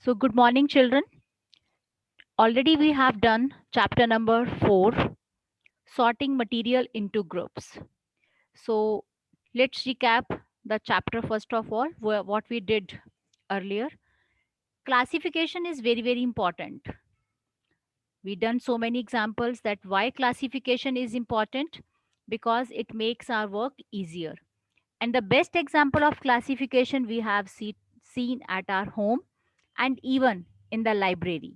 So, good morning, children. Already we have done chapter number 4, sorting material into groups. So, let's recap the chapter first of all, what we did earlier. Classification is very, very important. We done so many examples that why classification is important because it makes our work easier. And the best example of classification we have seen at our home and even in the library.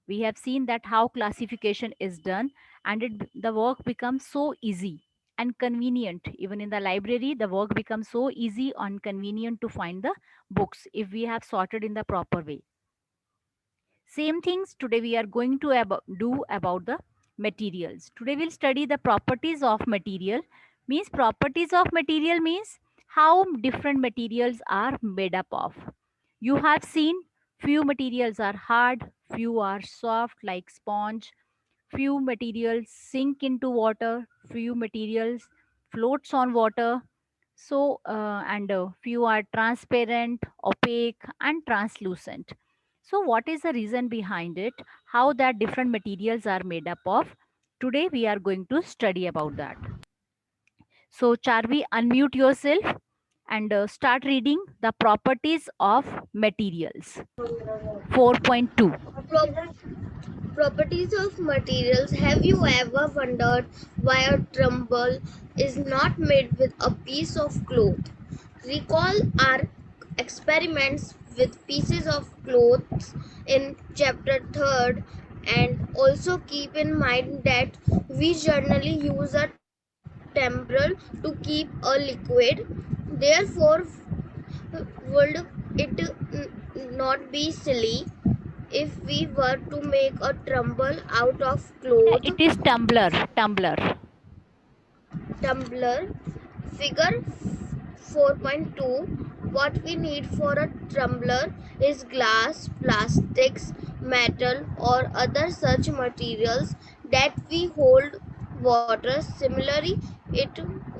We have seen that how classification is done, and the work becomes so easy and convenient. Even in the library, the work becomes so easy and convenient to find the books if we have sorted in the proper way. Same things today we are going to do about the materials. Today we'll study the properties of material. Means properties of material means how different materials are made up of. You have seen few materials are hard, few are soft like sponge, few materials sink into water, few materials floats on water. So and few are transparent, opaque and translucent. So what is the reason behind it, how that different materials are made up of? Today we are going to study about that. So Charvi, unmute yourself and start reading the properties of materials. 4.2. Properties of materials. Have you ever wondered why a trumbull is not made with a piece of cloth? Recall our experiments with pieces of clothes in chapter 3rd, and also keep in mind that we generally use a temporal to keep a liquid. Therefore, would it not be silly if we were to make a trumbull out of cloth? It is tumbler, tumbler. Tumbler. Figure 4.2. What we need for a tumbler is glass, plastics, metal, or other such materials that we hold water. Similarly, it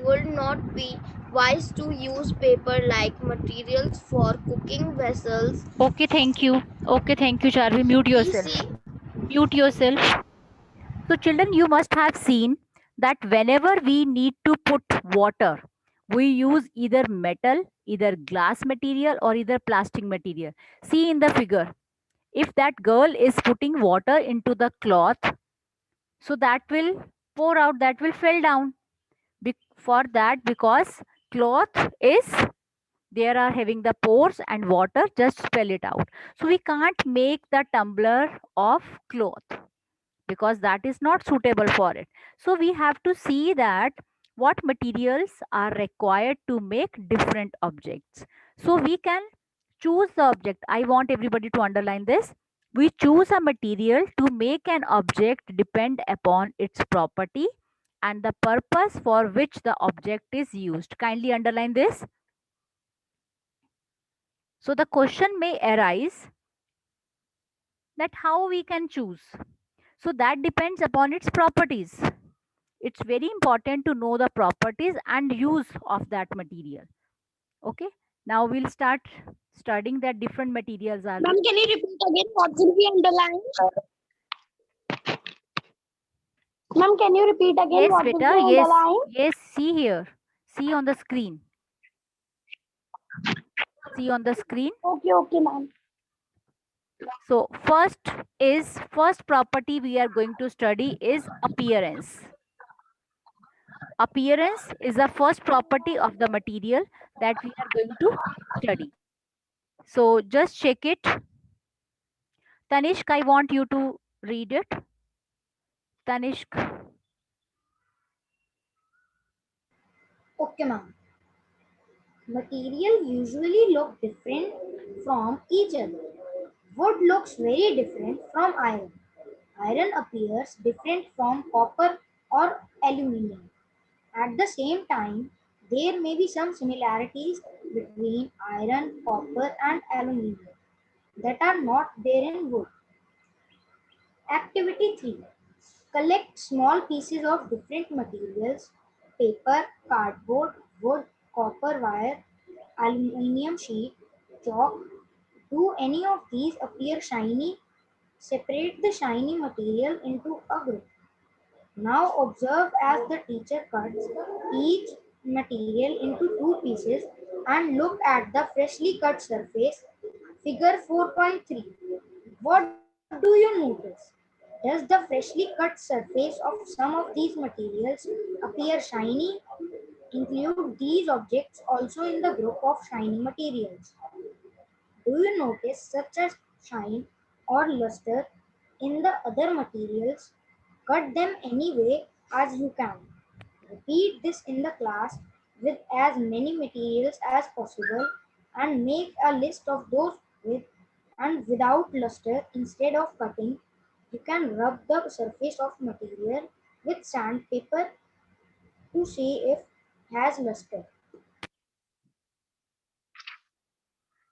would not be wise to use paper like materials for cooking vessels. Okay, thank you. Okay, thank you, Charvi. Mute We yourself. see Mute yourself. So, children, you must have seen that whenever we need to put water, we use either metal, either glass material, or either plastic material. See in the figure, if that girl is putting water into the cloth, so that will pour out, that will fall down. For that, because cloth is there are having the pores and water just spill it out. So we can't make the tumbler of cloth because that is not suitable for it. So we have to see that what materials are required to make different objects. So we can choose the object. I want everybody to underline this. We choose a material to make an object depend upon its property and the purpose for which the object is used. Kindly underline this. So the question may arise that how we can choose. So that depends upon its properties. It's very important to know the properties and use of that material. Okay. Now we'll start studying that different materials are Ma'am, there. can you repeat again what will be underlined? Ma'am, can you repeat again Yes, what will be beta. Yes. underlined? Yes. See here. See on the screen. See on the screen. Okay, ma'am. So first property we are going to study is appearance. Appearance is the first property of the material that we are going to study. So just check it. Tanishk, I want you to read it. Tanishk. Okay, ma'am. Material usually look different from each other. Wood looks very different from iron. Iron appears different from copper or aluminium. At the same time, there may be some similarities between iron, copper, and aluminium that are not there in wood. Activity 3. Collect small pieces of different materials: paper, cardboard, wood, copper wire, aluminium sheet, chalk. Do any of these appear shiny? Separate the shiny material into a group. Now observe as the teacher cuts each material into two pieces and look at the freshly cut surface. Figure 4.3. What do you notice? Does the freshly cut surface of some of these materials appear shiny? Include these objects also in the group of shiny materials. Do you notice such a shine or luster in the other materials? Cut them any way as you can. Repeat this in the class with as many materials as possible and make a list of those with and without luster. Instead of cutting, you can rub the surface of material with sandpaper to see if it has luster.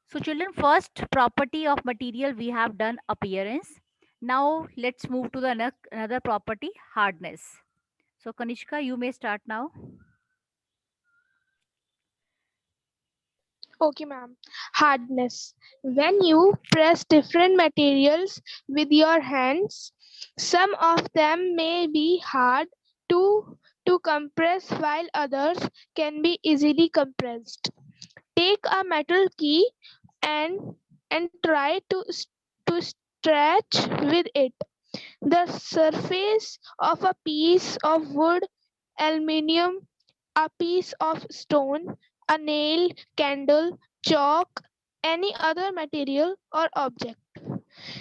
So children, first property of material we have done appearance. Now let's move to the another property, hardness. So Kanishka, you may start now. Okay, ma'am. Hardness. When you press different materials with your hands, some of them may be hard to compress while others can be easily compressed. Take a metal key and try to stretch with it. The surface of a piece of wood, aluminium, a piece of stone, a nail, candle, chalk, any other material or object.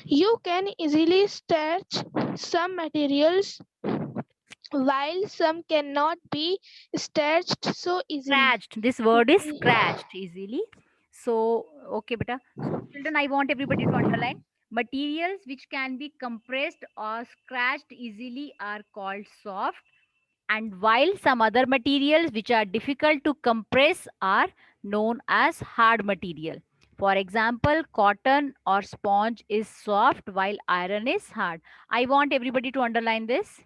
You can easily stretch some materials while some cannot be stretched so easily. Scratched. This word is scratched easily. So, okay, beta. So, children, I want everybody to underline materials which can be compressed or scratched easily are called soft, and while some other materials which are difficult to compress are known as hard material. For example, cotton or sponge is soft while iron is hard. I want everybody to underline this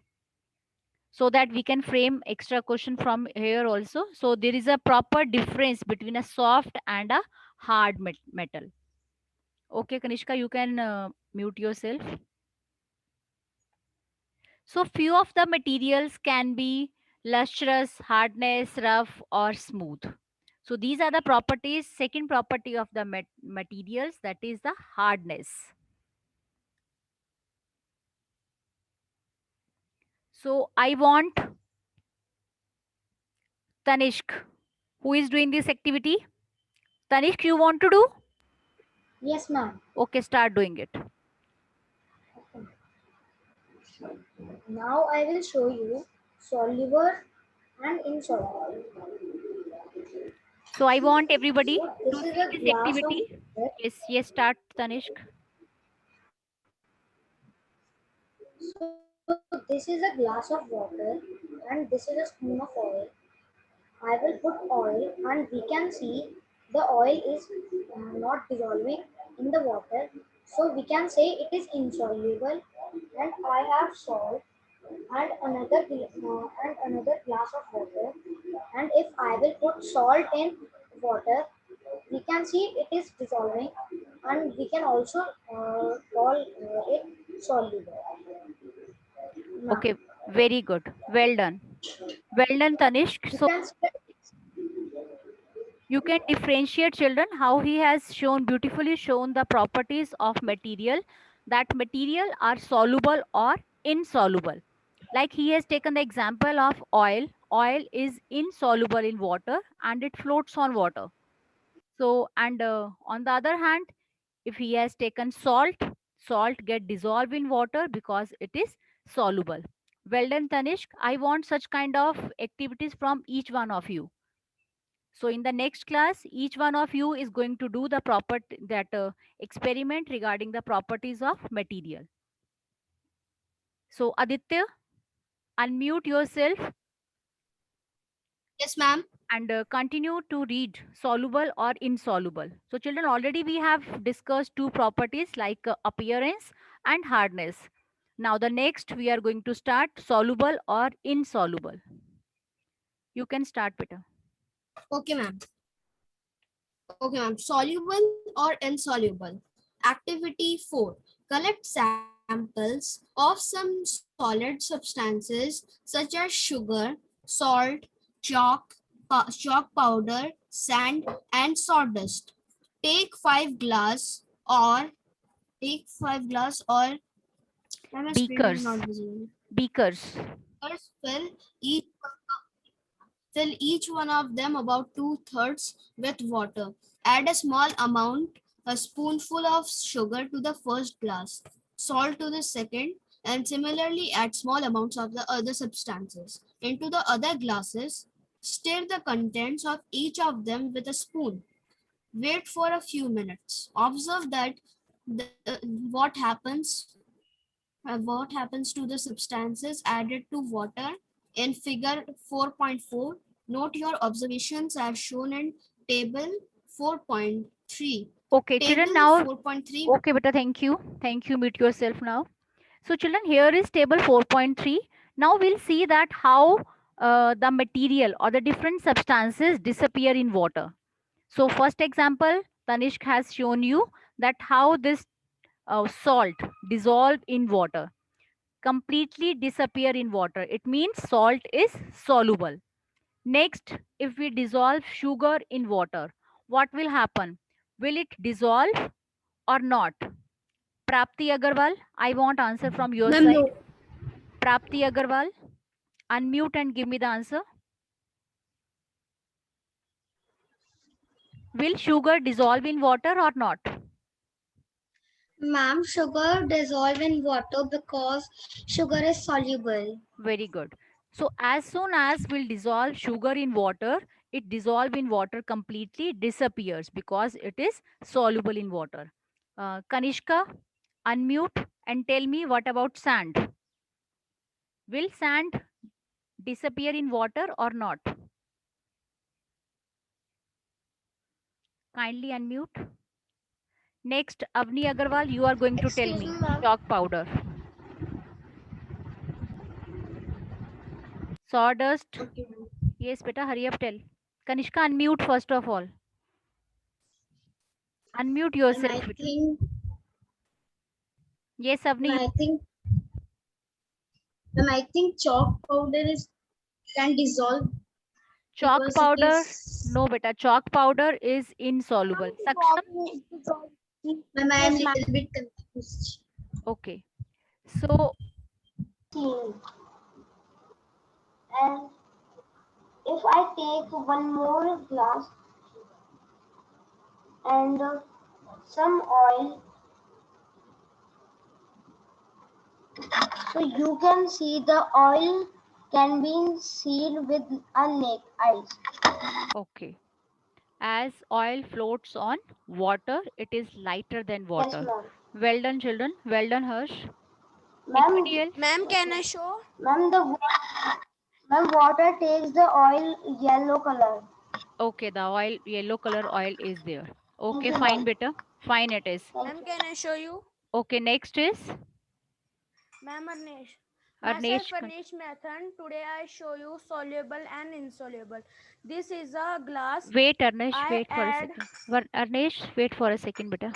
so that we can frame extra question from here also. So there is a proper difference between a soft and a hard metal. Okay, Kanishka, you can mute yourself. So few of the materials can be lustrous, hardness, rough, or smooth. So these are the properties, second property of the materials, that is the hardness. So I want Tanishk, who is doing this activity. Tanishk, you want to do? Yes, ma'am. Okay, start doing it. Now I will show you soluble and insoluble. So I want everybody So this to is see a this glass of activity. water. Yes, yes, start Tanishk. So this is a glass of water and this is a spoon of oil. I will put oil and we can see the oil is not dissolving in the water. So we can say it is insoluble. And I have salt and another glass of water. And if I will put salt in water, we can see it is dissolving, and we can also call it soluble. Now Okay, very good. Well done. Well done, Tanishk. you So can see you can differentiate children how he has shown beautifully shown the properties of material, that material are soluble or insoluble. Like he has taken the example of oil. Oil is insoluble in water and it floats on water. So, and on the other hand, if he has taken salt, salt get dissolved in water because it is soluble. Well done, Tanishk. I want such kind of activities from each one of you. So in the next class, each one of you is going to do the experiment regarding the properties of material. So Aditya, unmute yourself Yes, ma'am. and continue to read soluble or insoluble. So children, already we have discussed two properties like appearance and hardness. Now the next we are going to start soluble or insoluble. You can start, Peter. Okay, ma'am. Okay, ma'am. Soluble or insoluble. Activity 4. Collect samples of some solid substances such as sugar, salt, chalk, chalk powder, sand, and sawdust. Take 5 glass or Ma'am, my screen is Beakers. not visible. Beakers. First, fill each one of them about 2/3 with water. Add a small amount, a spoonful of sugar to the first glass, salt to the second, and similarly add small amounts of the other substances into the other glasses. Stir the contents of each of them with a spoon. Wait for a few minutes. Observe that the, what happens to the substances added to water in figure 4.4. Note your observations are shown in table 4.3. Okay, children, Table now, 4.3. okay, beta, thank you. Thank you. Mute yourself now. So, children, here is table 4.3. Now, we'll see that how the material or the different substances disappear in water. So, first example, Tanishk has shown you that how this salt dissolve in water, completely disappear in water. It means salt is soluble. Next, if we dissolve sugar in water, what will happen? Will it dissolve or not? Prapti Agarwal, I want answer from your Ma'am, side. no. Prapti Agarwal, unmute and give me the answer. Will sugar dissolve in water or not? Ma'am, sugar dissolve in water because sugar is soluble. Very good. So as soon as we'll dissolve sugar in water, it dissolve in water completely, disappears because it is soluble in water. Kanishka, unmute and tell me what about sand? Will sand disappear in water or not? Kindly unmute. Next, Avni Agarwal, you are going to tell Excuse me me, ma'am. chalk powder. Sawdust. Okay, ma'am. Yes, beta, hurry up, tell. Kanishka, unmute first of all. Unmute And yourself. Yes, Avni, I think, I think chalk powder is can dissolve chalk because it powder. is. No, beta, chalk powder is insoluble. Saksham. Ma'am, I am little bit confused. Okay. So, And if I take one more glass and some oil, so you can see the oil can be seen with a naked eyes. okay. As oil floats on water, it is lighter than Yes, water. ma'am. Well done, children. Well done, Harsh. Ma'am, Anybody else? Ma'am, can I show? ma'am, ma'am, water takes the oil yellow color. Okay, the oil, yellow color oil is there. Thank Okay, you, fine, ma'am. beta. Fine, it is. Thank Ma'am, you. can I show you? Okay, next is Ma'am, Arnesh. Myself, Arnesh. Arnesh Mathan. Today I show you soluble and insoluble. This is a glass. Wait, Arnesh, I wait for a add second. Arnesh, wait for a second, beta.